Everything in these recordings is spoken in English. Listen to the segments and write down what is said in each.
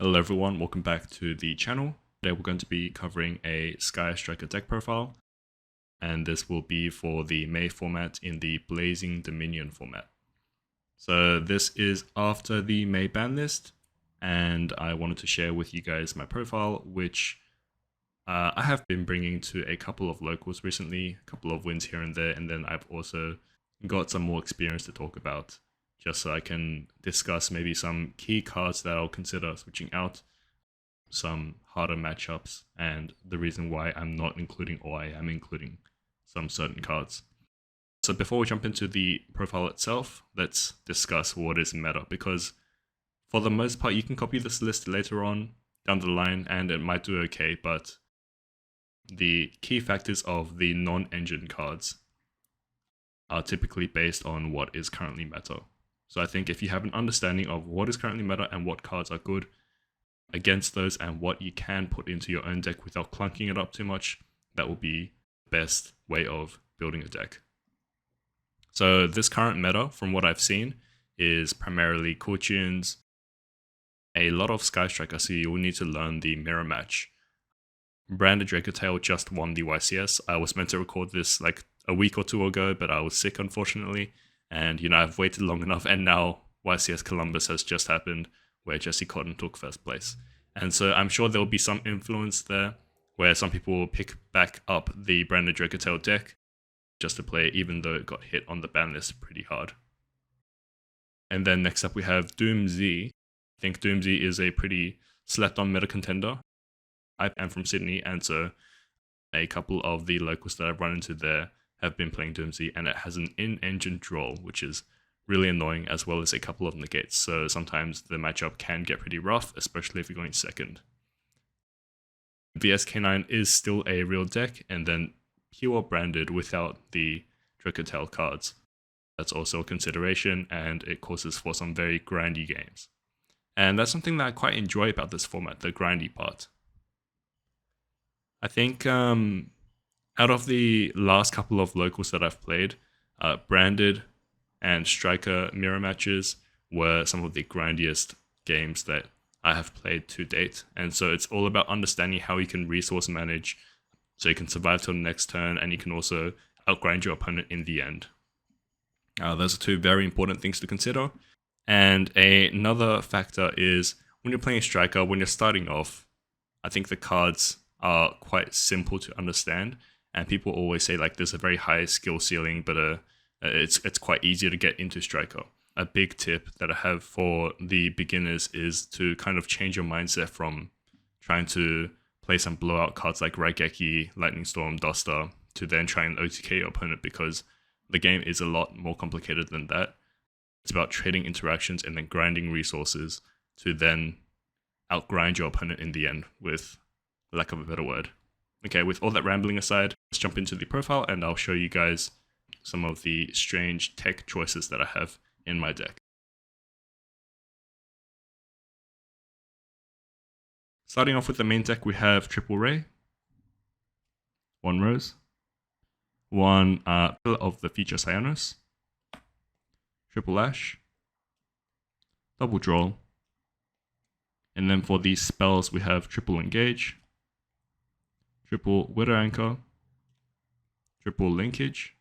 Hello everyone, welcome back to the channel. Today we're going to be covering a Sky Striker deck profile, and this will be for the May format in the Blazing Dominion format. So this is after the May ban list, and I wanted to share with you guys my profile, which I have been bringing to a couple of locals recently, a couple of wins here and there, and then I've also got some more experience to talk about, just so I can discuss maybe some key cards that I'll consider switching out, some harder matchups, and the reason why I'm not including or I am including some certain cards. So before we jump into the profile itself, let's discuss what is meta, because for the most part you can copy this list later on down the line and it might do okay, but the key factors of the non-engine cards are typically based on what is currently meta. So I think if you have an understanding of what is currently meta and what cards are good against those and what you can put into your own deck without clunking it up too much, that will be the best way of building a deck. So this current meta, from what I've seen, is primarily cool tunes, a lot of Sky Striker, so you will need to learn the mirror match. Branded Dracotale just won the YCS. I was meant to record this like a week or two ago, but I was sick unfortunately, and I've waited long enough, and now YCS Columbus has just happened where Jesse Cotton took first place. And so I'm sure there'll be some influence there where some people will pick back up the Branded Dracotale deck just to play it, even though it got hit on the ban list pretty hard. And then next up we have Doom Z. I think Doom Z is a pretty slept on meta contender. I am from Sydney, and so a couple of the locals that I've run into there have been playing Doom Z, and it has an in-engine draw, which is really annoying, as well as a couple of negates, so sometimes the matchup can get pretty rough, especially if you're going second. VSK9 is still a real deck, and then pure branded without the Dracotale cards. That's also a consideration, and it causes for some very grindy games. And that's something that I quite enjoy about this format, the grindy part. I think out of the last couple of locals that I've played, branded and striker mirror matches were some of the grindiest games that I have played to date. And so it's all about understanding how you can resource manage so you can survive till the next turn, and you can also outgrind your opponent in the end. Those are two very important things to consider. And another factor is when you're playing a striker, when you're starting off, I think the cards are quite simple to understand, and people always say like there's a very high skill ceiling, but it's quite easy to get into striker. A big tip that I have for the beginners is to kind of change your mindset from trying to play some blowout cards like Raigeki, Lightning Storm, Duster, to then try and OTK your opponent, because the game is a lot more complicated than that. It's about trading interactions and then grinding resources to then outgrind your opponent in the end, with lack of a better word. Okay, with all that rambling aside, let's jump into the profile and I'll show you guys some of the strange tech choices that I have in my deck. Starting off with the main deck, we have Triple Ray, 1 Rose, 1 Pillar of the Future Cyanos, Triple Ash, Double Draw, and then for these spells we have Triple Engage, Triple Wither Anchor, Triple Linkage,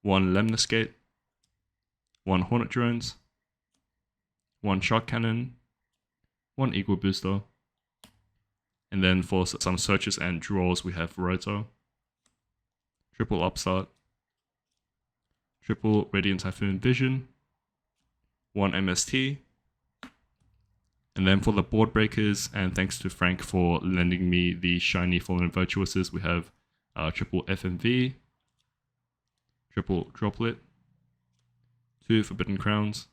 1 Lemniscate, 1 Hornet Drones, 1 Shock Cannon, 1 Eagle Booster, and then for some searches and draws we have Roto, Triple Upstart, Triple Radiant Typhoon Vision, 1 MST, and then for the board breakers, and thanks to Frank for lending me the shiny Fallen Virtuouses, we have Triple FMV, Triple Droplet, 2 Forbidden Crowns,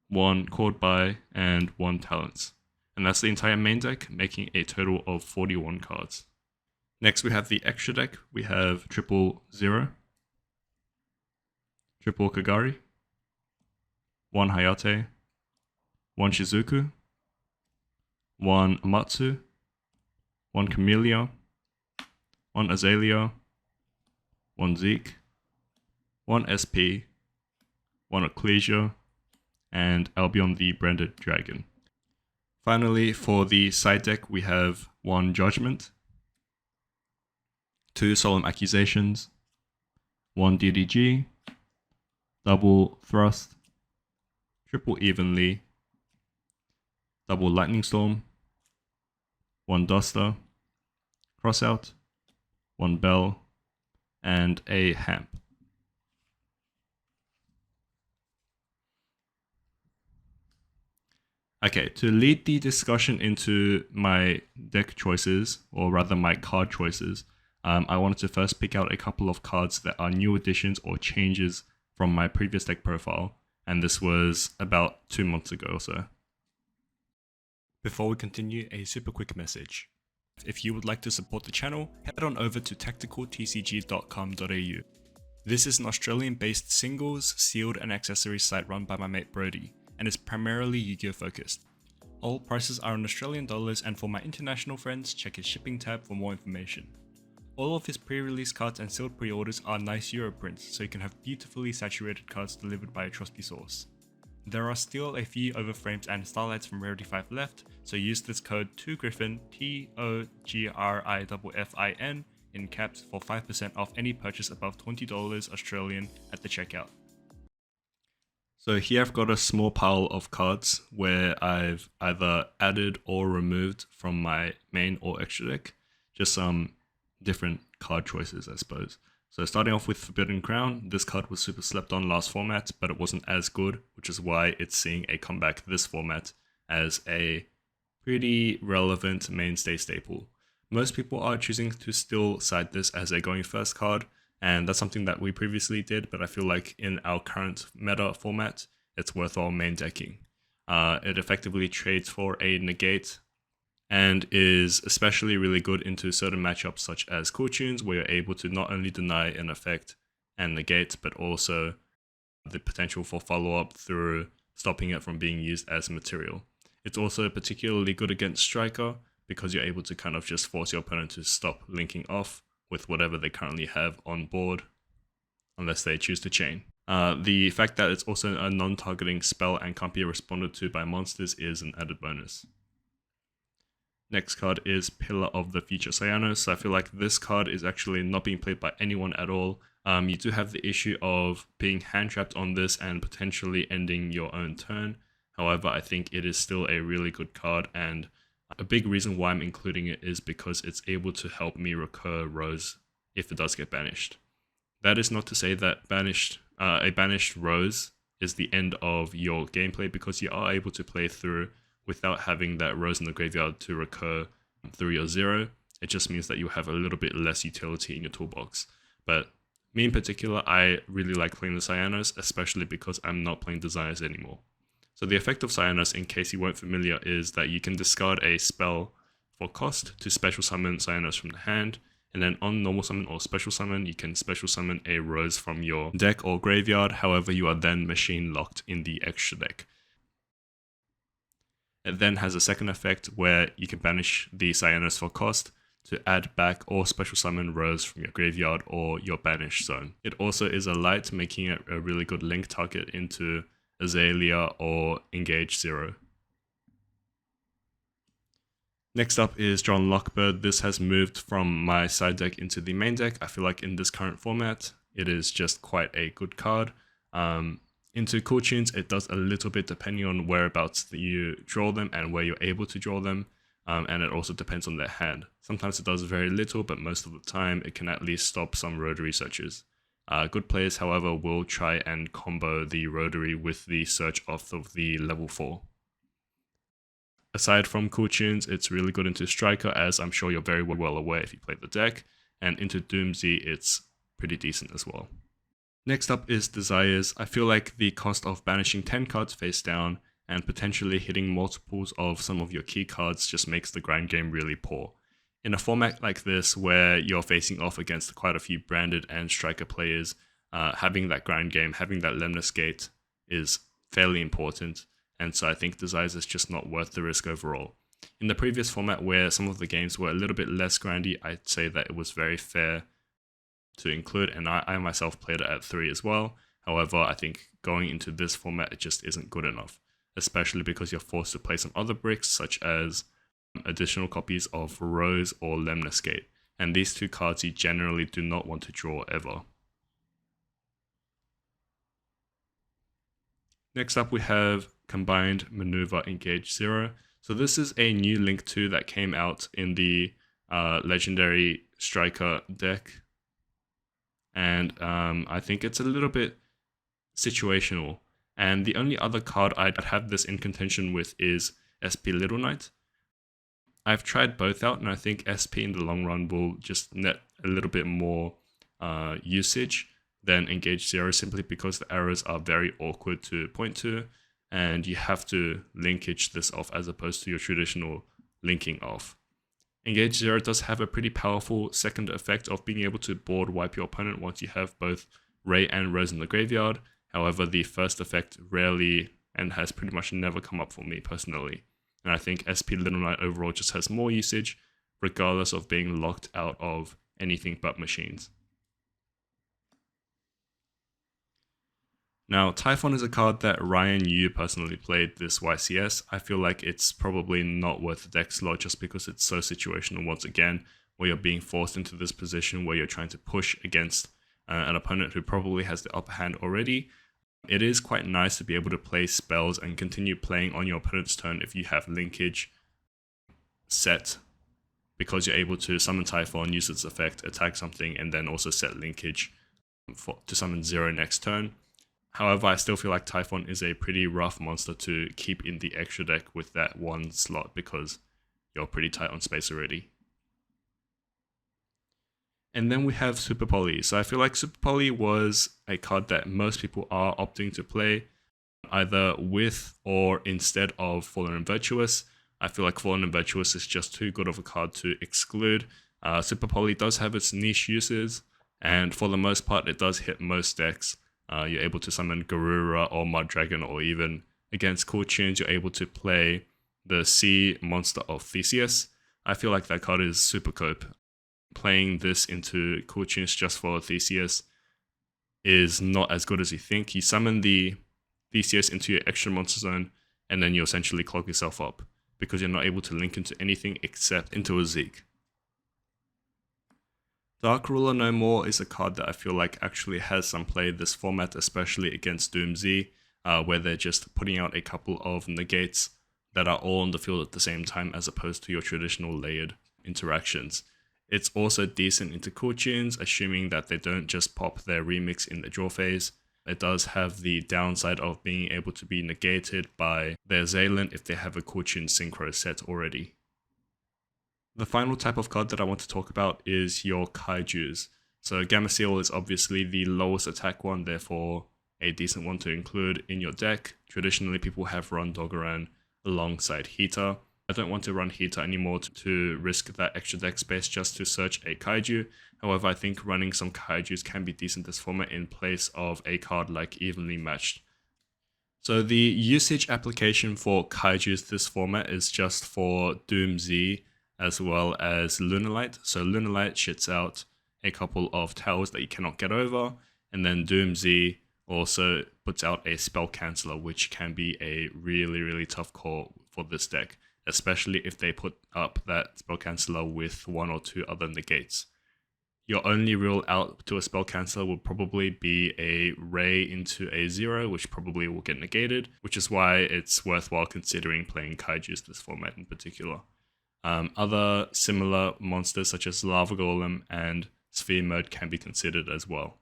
1 Chord Buy, and 1 Talents. And that's the entire main deck, making a total of 41 cards. Next we have the extra deck. We have Triple Zero, Triple Kagari, 1 Hayate, 1 Shizuku, 1 Amatsu, 1 Camellia, 1 Azalea, 1 Zeke, 1 SP, 1 Ecclesia, and Albion the Branded Dragon. Finally, for the side deck, we have 1 Judgment, 2 Solemn Accusations, 1 DDG, double Thrust, triple Evenly, double Lightning Storm, 1 Duster, Crossout, 1 Bell, and a Hamp. Okay, to lead the discussion into my deck choices, or rather my card choices, I wanted to first pick out a couple of cards that are new additions or changes from my previous deck profile, and this was about 2 months ago or so. Before we continue, a super quick message. If you would like to support the channel, head on over to tacticaltcg.com.au. This is an Australian-based singles, sealed and accessories site run by my mate Brody, and is primarily Yu-Gi-Oh focused. All prices are in Australian dollars, and for my international friends, check his shipping tab for more information. All of his pre-release cards and sealed pre-orders are nice Euro prints, so you can have beautifully saturated cards delivered by a trusty source. There are still a few overframes and starlights from Rarity 5 left, so use this code 2GRIFFIN, TOGRIFFIN, in caps for 5% off any purchase above $20 Australian at the checkout. So here I've got a small pile of cards where I've either added or removed from my main or extra deck, just some different card choices, I suppose. So starting off with Forbidden Crown, this card was super slept on last format, but it wasn't as good, which is why it's seeing a comeback this format as a pretty relevant mainstay staple. Most people are choosing to still side this as a going first card, and that's something that we previously did, but I feel like in our current meta format, it's worthwhile main decking. It effectively trades for a negate, and is especially really good into certain matchups such as Cool Tunes, where you're able to not only deny an effect and negate, but also the potential for follow-up through stopping it from being used as material. It's also particularly good against Striker, because you're able to kind of just force your opponent to stop linking off with whatever they currently have on board, unless they choose to chain. The fact that it's also a non-targeting spell and can't be responded to by monsters is an added bonus. Next card is Pillar of the Future Cyanos. So I feel like this card is actually not being played by anyone at all. You do have the issue of being hand trapped on this and potentially ending your own turn. However, I think it is still a really good card, and a big reason why I'm including it is because it's able to help me recur Rose if it does get banished. That is not to say that a banished Rose is the end of your gameplay, because you are able to play through without having that Rose in the graveyard to recur through your 0. It just means that you have a little bit less utility in your toolbox. But me in particular, I really like playing the Cyanos, especially because I'm not playing Desires anymore. So the effect of Cyanos, in case you weren't familiar, is that you can discard a spell for cost to special summon Cyanos from the hand, and then on normal summon or special summon, you can special summon a Rose from your deck or graveyard. However, you are then machine locked in the extra deck. It then has a second effect where you can banish the Cyanos for cost to add back or special summon Rose from your graveyard or your banish zone. It also is a light, making it a really good link target into Azalea or Engage 0. Next up is John Lockbird. This has moved from my side deck into the main deck. I feel like in this current format, it is just quite a good card. Into Cool Tunes, it does a little bit depending on whereabouts that you draw them and where you're able to draw them, and it also depends on their hand. Sometimes it does very little, but most of the time it can at least stop some rotary searches. Good players, however, will try and combo the rotary with the search off of the level 4. Aside from Cool Tunes, it's really good into Striker, as I'm sure you're very well aware if you play the deck, and into Doomsday, it's pretty decent as well. Next up is Desires. I feel like the cost of banishing 10 cards face down and potentially hitting multiples of some of your key cards just makes the grind game really poor. In a format like this, where you're facing off against quite a few branded and striker players, having that grind game, having that Lemnis Gate is fairly important, and so I think Desires is just not worth the risk overall. In the previous format, where some of the games were a little bit less grindy, I'd say that it was very fair to include, and I myself played it at 3 as well. However, I think going into this format, it just isn't good enough, especially because you're forced to play some other bricks such as additional copies of Rose or Lemniscate, and these two cards you generally do not want to draw ever. Next up we have Combined Maneuver Engage 0. So this is a new Link 2 that came out in the Legendary Striker deck, and I think it's a little bit situational. And the only other card I'd have this in contention with is SP Little Knight. I've tried both out, and I think SP in the long run will just net a little bit more usage than Engage 0, simply because the arrows are very awkward to point to, and you have to linkage this off as opposed to your traditional linking off. Engage 0 does have a pretty powerful second effect of being able to board wipe your opponent once you have both Ray and Rose in the graveyard. However, the first effect rarely and has pretty much never come up for me personally. And I think SP Little Knight overall just has more usage, regardless of being locked out of anything but machines. Now, Typhon is a card that Ryan Yu personally played this YCS. I feel like it's probably not worth the deck slot just because it's so situational once again, where you're being forced into this position where you're trying to push against an opponent who probably has the upper hand already. It is quite nice to be able to play spells and continue playing on your opponent's turn if you have linkage set, because you're able to summon Typhon, use its effect, attack something, and then also set linkage to summon 0 next turn. However, I still feel like Typhon is a pretty rough monster to keep in the extra deck with that one slot because you're pretty tight on space already. And then we have Super Poly. So I feel like Super Poly was a card that most people are opting to play either with or instead of Fallen and Virtuous. I feel like Fallen and Virtuous is just too good of a card to exclude. Super Poly does have its niche uses, and for the most part it does hit most decks. You're able to summon Garura or Mud Dragon, or even against Cool Tunes you're able to play the Sea Monster of Theseus. I feel like that card is super cope. Playing this into Cool Tunes just for Theseus is not as good as you think. You summon the Theseus into your extra monster zone, and then you essentially clog yourself up because you're not able to link into anything except into a Zeke. Dark Ruler No More is a card that I feel like actually has some play this format, especially against Doom Z, where they're just putting out a couple of negates that are all on the field at the same time as opposed to your traditional layered interactions. It's also decent into Cool Tunes, assuming that they don't just pop their remix in the draw phase. It does have the downside of being able to be negated by their Zaylin if they have a Cool Tunes synchro set already. The final type of card that I want to talk about is your Kaijus. So Gamma Seal is obviously the lowest attack one, therefore a decent one to include in your deck. Traditionally, people have run Dogoran alongside Heater. I don't want to run Heater anymore to risk that extra deck space just to search a Kaiju. However, I think running some Kaijus can be decent this format in place of a card like Evenly Matched. So the usage application for Kaijus this format is just for Doom Z as well as Lunalight. So Lunalight shits out a couple of towers that you cannot get over, and then Doom Z also puts out a spell canceller, which can be a really tough call for this deck, especially if they put up that spell canceller with 1 or 2 other negates. Your only real out to a spell canceller will probably be a Ray into a 0, which probably will get negated, which is why it's worthwhile considering playing Kaijus this format in particular. Other similar monsters such as Lava Golem and Sphere Mode can be considered as well.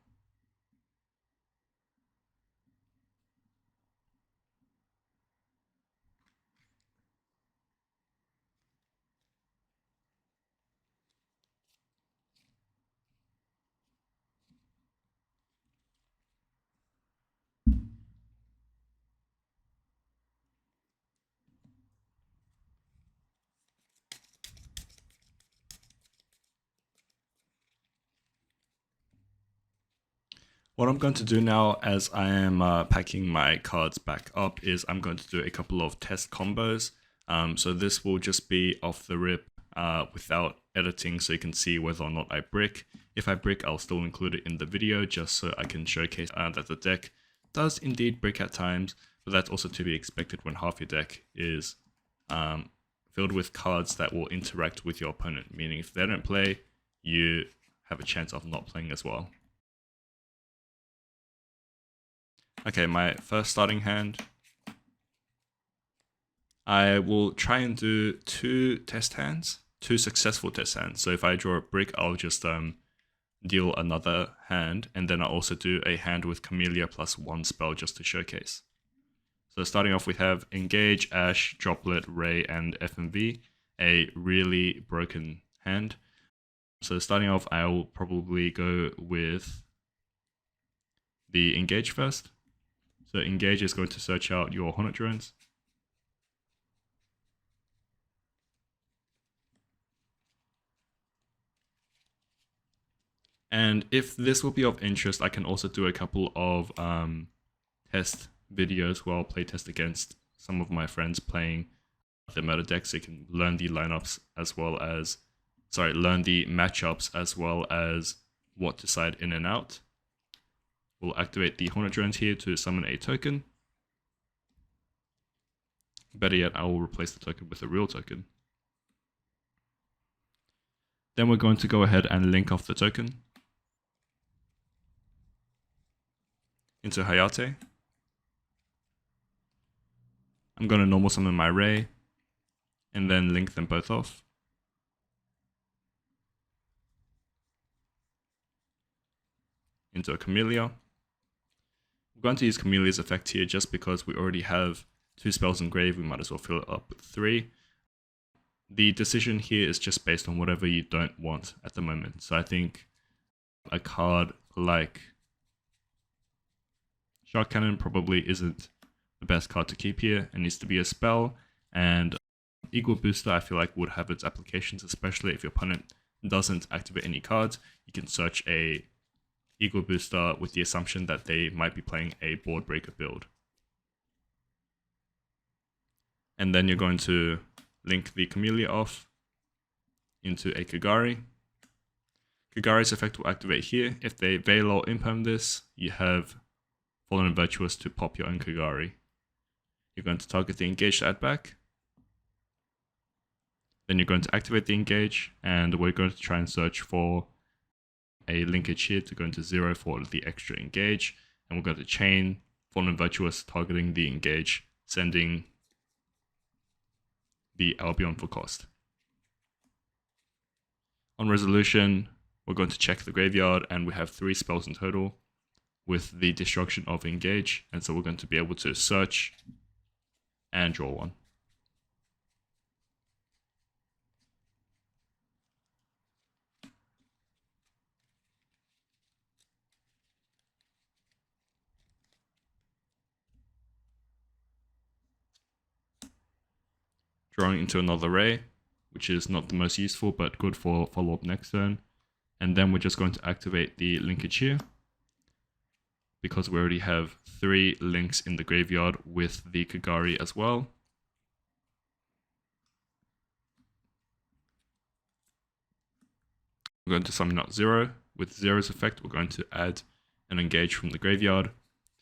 What I'm going to do now, as I am packing my cards back up, is I'm going to do a couple of test combos. So this will just be off the rip without editing, so you can see whether or not I brick. If I brick, I'll still include it in the video just so I can showcase that the deck does indeed brick at times. but that's also to be expected when half your deck is filled with cards that will interact with your opponent, meaning if they don't play, you have a chance of not playing as well. Okay, my first starting hand, I will try and do two successful test hands. So if I draw a brick, I'll just deal another hand, and then I'll also do a hand with Camellia plus one spell just to showcase. So starting off, we have Engage, Ash, Droplet, Ray, and FMV, a really broken hand. So starting off, I'll probably go with the Engage first. So Engage is going to search out your Hornet Drones. And if this will be of interest, I can also do a couple of test videos where I'll play test against some of my friends playing the meta deck, so you can learn the lineups as well as, learn the matchups as well as what to side in and out. We'll activate the Hornet Drones here to summon a token. Better yet, I will replace the token with a real token. Then we're going to go ahead and link off the token into Hayate. I'm going to normal summon my Ray and then link them both off. Into a Camellia. I'm going to use Camellia's effect here just because we already have 2 spells in grave, we might as well fill it up with 3. The decision here is just based on whatever you don't want at the moment. So I think a card like Shark Cannon probably isn't the best card to keep here. It needs to be a spell, and Eagle Booster I feel like would have its applications, especially if your opponent doesn't activate any cards. You can search a Eagle Booster with the assumption that they might be playing a board breaker build. And then you're going to link the Camellia off into a Kagari. Kagari's effect will activate here. If they Veil or Imperm this, you have Fallen and Virtuous to pop your own Kagari. You're going to target the Engage to add back. Then you're going to activate the Engage, and we're going to try and search for a linkage here to go into 0 for the extra Engage. And we're going to chain Fallen and Virtuous targeting the Engage, sending the Albion for cost. On resolution, we're going to check the graveyard, and we have 3 spells in total with the destruction of Engage, and so we're going to be able to search and draw one. Drawing into another Ray, which is not the most useful, but good for follow-up next turn. And then we're just going to activate the linkage here, because we already have 3 links in the graveyard with the Kagari as well. We're going to summon out 0. With 0's effect, we're going to add an Engage from the graveyard.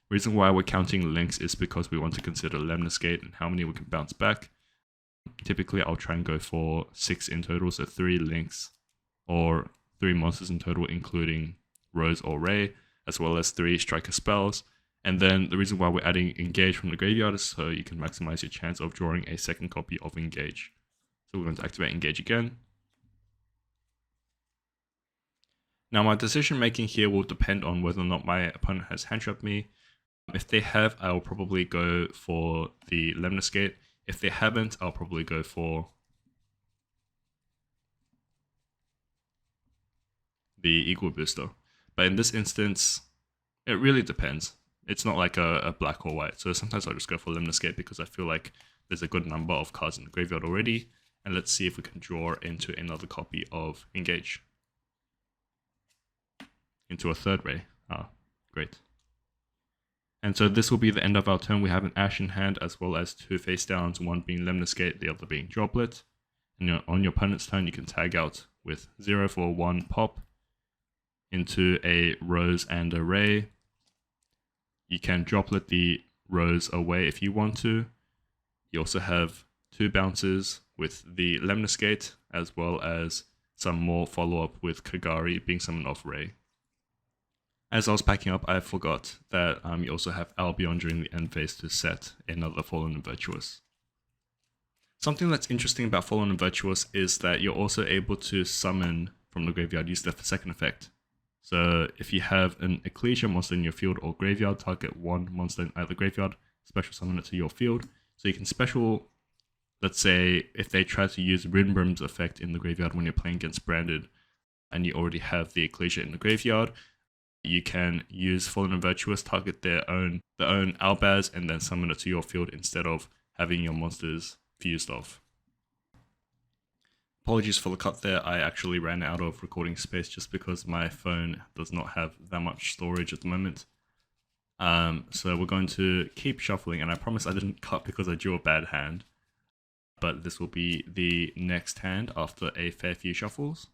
Reason why we're counting links is because we want to consider Lemnis Gate and how many we can bounce back. Typically, I'll try and go for 6 in total, so 3 links or 3 monsters in total, including Rose or Ray, as well as 3 striker spells. And then the reason why we're adding Engage from the graveyard is so you can maximize your chance of drawing a second copy of Engage. So we're going to activate Engage again. Now my decision making here will depend on whether or not my opponent has hand trapped me. If they have, I'll probably go for the Lemnis Gate. If they haven't, I'll probably go for the Eagle Booster. But in this instance, it really depends. It's not like a black or white. So sometimes I'll just go for Lemnis Gate because I feel like there's a good number of cards in the graveyard already. And let's see if we can draw into another copy of Engage. Into a 3rd Ray. Ah, great. And so this will be the end of our turn. We have an Ash in hand as well as 2 face downs, one being Lemnis Gate, the other being Droplet. And on your opponent's turn, you can tag out with 0 for 1 pop into a Rose and a Ray. You can Droplet the rows away if you want to. You also have 2 bounces with the Lemnis Gate, as well as some more follow-up with Kagari being summoned off Ray. As I was packing up, I forgot that you also have Albion during the end phase to set another Fallen and Virtuous. Something that's interesting about Fallen and Virtuous is that you're also able to summon from the graveyard, use the second effect. So if you have an Ecclesia monster in your field or graveyard, target one monster in either graveyard, special summon it to your field. So you can special, let's say, if they try to use Rinbrim's effect in the graveyard when you're playing against Branded, and you already have the Ecclesia in the graveyard, you can use Fallen and Virtuous, target their own Albaz, and then summon it to your field instead of having your monsters fused off. Apologies for the cut there, I actually ran out of recording space just because my phone does not have that much storage at the moment. So we're going to keep shuffling, and I promise I didn't cut because I drew a bad hand. But this will be the next hand after a fair few shuffles.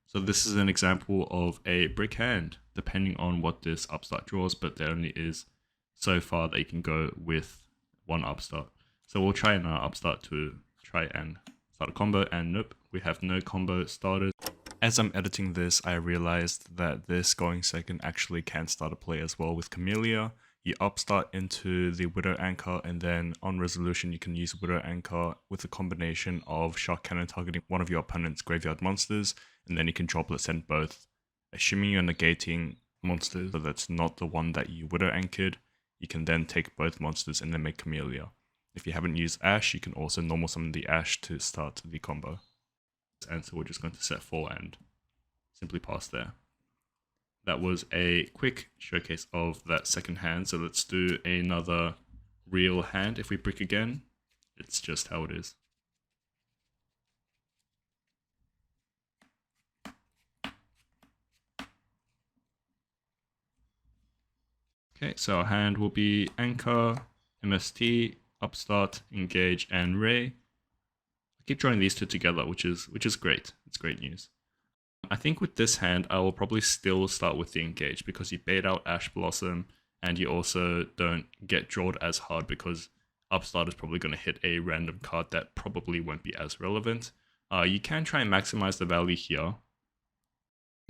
So this is an example of a brick hand, depending on what this upstart draws, but there only is so far that you can go with one upstart. So we'll try an upstart to try and start a combo, and nope, we have no combo started. As I'm editing this, I realized that this going second actually can start a play as well with Camellia. You upstart into the Widow Anchor, and then on resolution you can use Widow Anchor with a combination of Shark Cannon targeting one of your opponent's graveyard monsters, and then you can droplet send both. Assuming you're negating monsters, so that's not the one that you Widow Anchored, you can then take both monsters and then make Camellia. If you haven't used Ash, you can also normal summon the Ash to start the combo. And so we're just going to set 4 and simply pass there. That was a quick showcase of that second hand, so let's do another real hand. If we brick again, it's just how it is. Okay, so our hand will be Anchor, MST, Upstart, Engage, and Ray. I keep drawing these two together, which is great. It's great news. I think with this hand, I will probably still start with the Engage because you bait out Ash Blossom, and you also don't get drawed as hard because Upstart is probably going to hit a random card that probably won't be as relevant. You can try and maximize the value here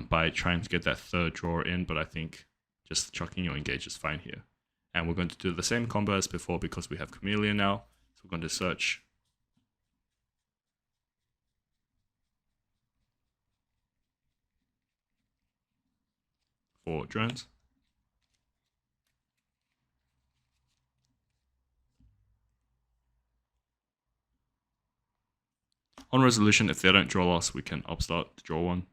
by trying to get that third draw in, but I think just chucking your Engage is fine here. And we're going to do the same combo as before because we have Camellia now. So we're going to search for drones. On resolution, if they don't draw us, we can upstart to draw one.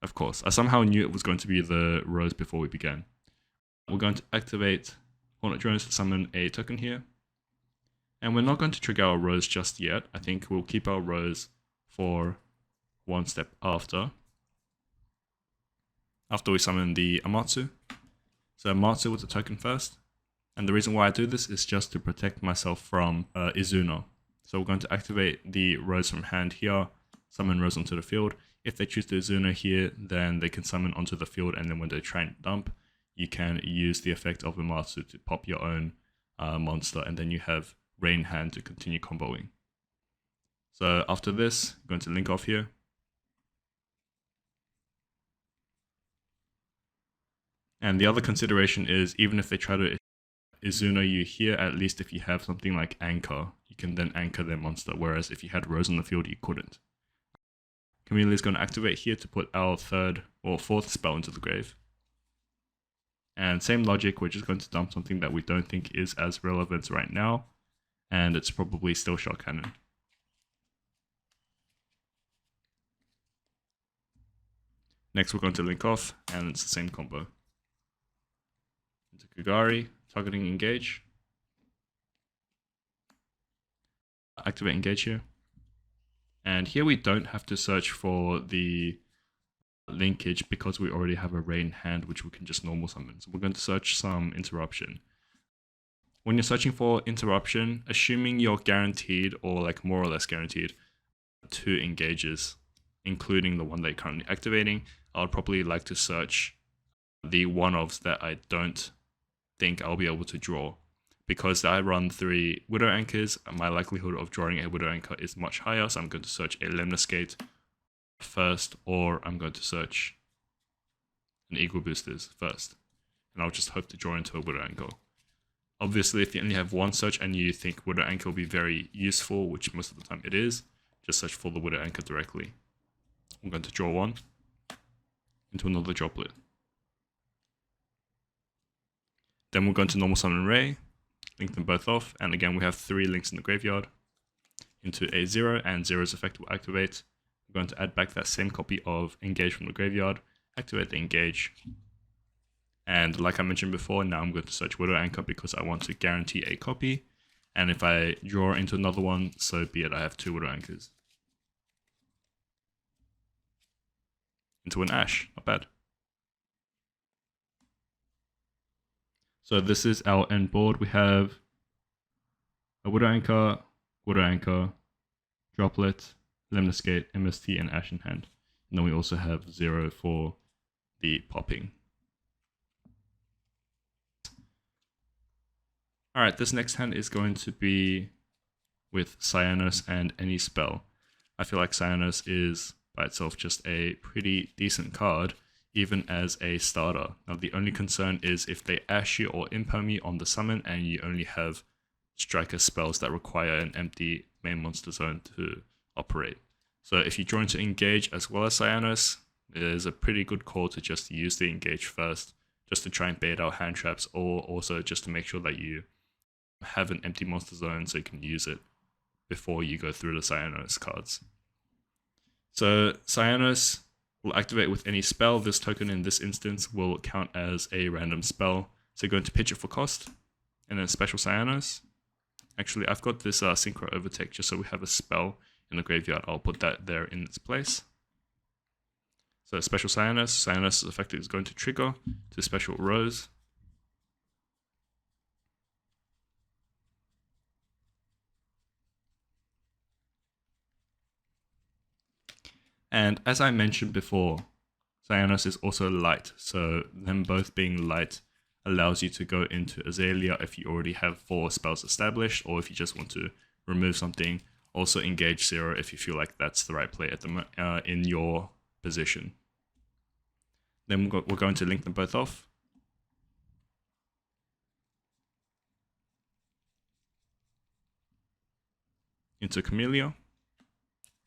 Of course, I somehow knew it was going to be the rose before we began. We're going to activate Hornet Drones to summon a token here. And we're not going to trigger our rose just yet. I think we'll keep our rose for one step after we summon the Amatsu. So Amatsu with the token first. And the reason why I do this is just to protect myself from Izuna. So we're going to activate the rose from hand here, summon rose onto the field. If they choose the Izuna here, then they can summon onto the field, and then when they try and dump, you can use the effect of Amatsu to pop your own monster, and then you have Rain hand to continue comboing. So after this, I'm going to link off here. And the other consideration is, even if they try to Izuna you here, at least if you have something like Anchor, you can then anchor their monster, whereas if you had Rose on the field, you couldn't. Camellia is going to activate here to put our third or fourth spell into the grave. And same logic, we're just going to dump something that we don't think is as relevant right now, and it's probably still Shark Cannon. Next we're going to link off, and it's the same combo. Into Kagari, targeting Engage. Activate Engage here. And here we don't have to search for the linkage because we already have a Rain hand which we can just normal summon. So we're going to search some Interruption. When you're searching for Interruption, assuming you're guaranteed, or like more or less guaranteed, 2 engages, including the one that you're currently activating, I'd probably like to search the one-offs that I don't think I'll be able to draw. Because I run 3 Widow Anchors, my likelihood of drawing a Widow Anchor is much higher, so I'm going to search a Lemniscate first, or I'm going to search an Eagle Boosters first. And I'll just hope to draw into a Widow Anchor. Obviously, if you only have one search and you think Widow Anchor will be very useful, which most of the time it is, just search for the Widow Anchor directly. I'm going to draw one into another droplet. Then we'll go into Normal Summon Ray, link them both off, and again we have 3 links in the graveyard into a 0, and 0's effect will activate. We're going to add back that same copy of Engage from the graveyard, activate the Engage, and like I mentioned before, now I'm going to search Widow Anchor because I want to guarantee a copy, and if I draw into another one, so be it, I have 2 Widow Anchors. Into an Ash, not bad. So this is our end board. We have a Widow Anchor, Droplet, Lemniscate, MST, and Ash in hand. And then we also have 0 for the popping. Alright, this next hand is going to be with Cyanos and any spell. I feel like Cyanos is by itself just a pretty decent card, even as a starter. Now the only concern is if they Ash you or Imperm you on the summon and you only have striker spells that require an empty main monster zone to operate. So if you draw into Engage as well as Cyanos, it is a pretty good call to just use the Engage first, just to try and bait out hand traps, or also just to make sure that you have an empty monster zone so you can use it before you go through the Cyanos cards. So Cyanos will activate with any spell. This token in this instance will count as a random spell. So you're going to pitch it for cost, and then special Cyanos. Actually, I've got this Synchro Overtake just so we have a spell in the graveyard. I'll put that there in its place. So special Cyanos. Cyanos' effect is going to trigger to special Rose. And as I mentioned before, Cyanos is also light, so them both being light allows you to go into Azalea if you already have 4 spells established, or if you just want to remove something. Also Engage 0 if you feel like that's the right play at the in your position. Then we're going to link them both off. Into Camellia.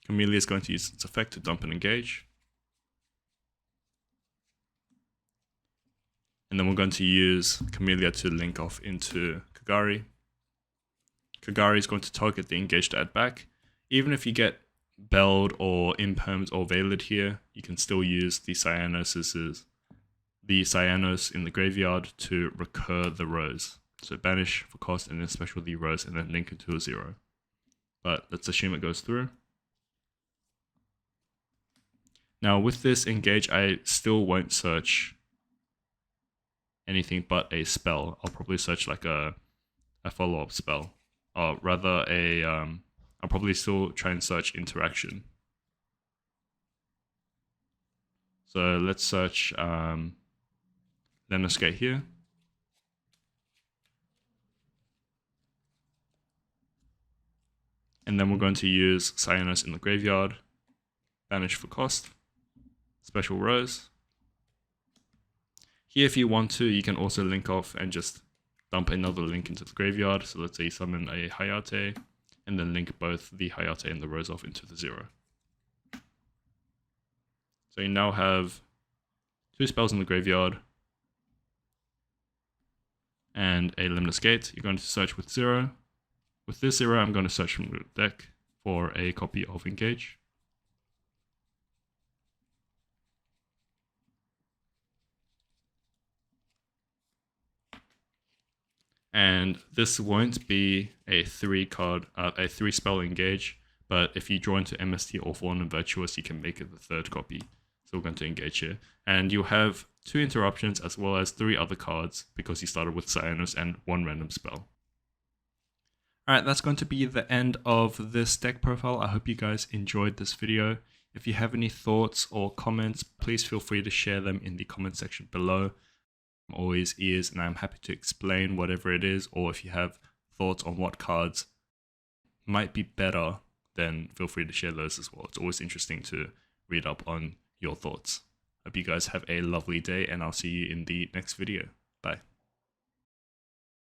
Camellia is going to use its effect to dump and engage. And then we're going to use Camellia to link off into Kagari. Kagari is going to target the engage to add back. Even if you get Belled or Impermed or Veiled here, you can still use the Cyanos in the graveyard to recur the Rose. So banish for cost and then special the Rose and then link it to a 0. But let's assume it goes through. Now with this engage, I still won't search anything but a spell. I'll probably search like a follow-up spell. Or rather I'll probably still try and search interaction. So let's search Lemniscate here. And then we're going to use Cyanos in the graveyard, banish for cost, special Rose. Here if you want to, you can also link off and just dump another link into the graveyard. So let's say you summon a Hayate, and then link both the Hayate and the Rose off into the 0. So you now have 2 spells in the graveyard, and a Lemniscate. You're going to search with 0. With this 0, I'm going to search from the deck for a copy of Engage. And this won't be a 3 spell Engage, but if you draw into MST or Fallen and Virtuous, you can make it the 3rd copy. So we're going to engage here. And you'll have 2 interruptions as well as 3 other cards because you started with Cyanos and 1 random spell. Alright, that's going to be the end of this deck profile. I hope you guys enjoyed this video. If you have any thoughts or comments, please feel free to share them in the comment section below. I'm always ears and I'm happy to explain whatever it is, or if you have thoughts on what cards might be better, then feel free to share those as well. It's always interesting to read up on your thoughts. Hope you guys have a lovely day, and I'll see you in the next video.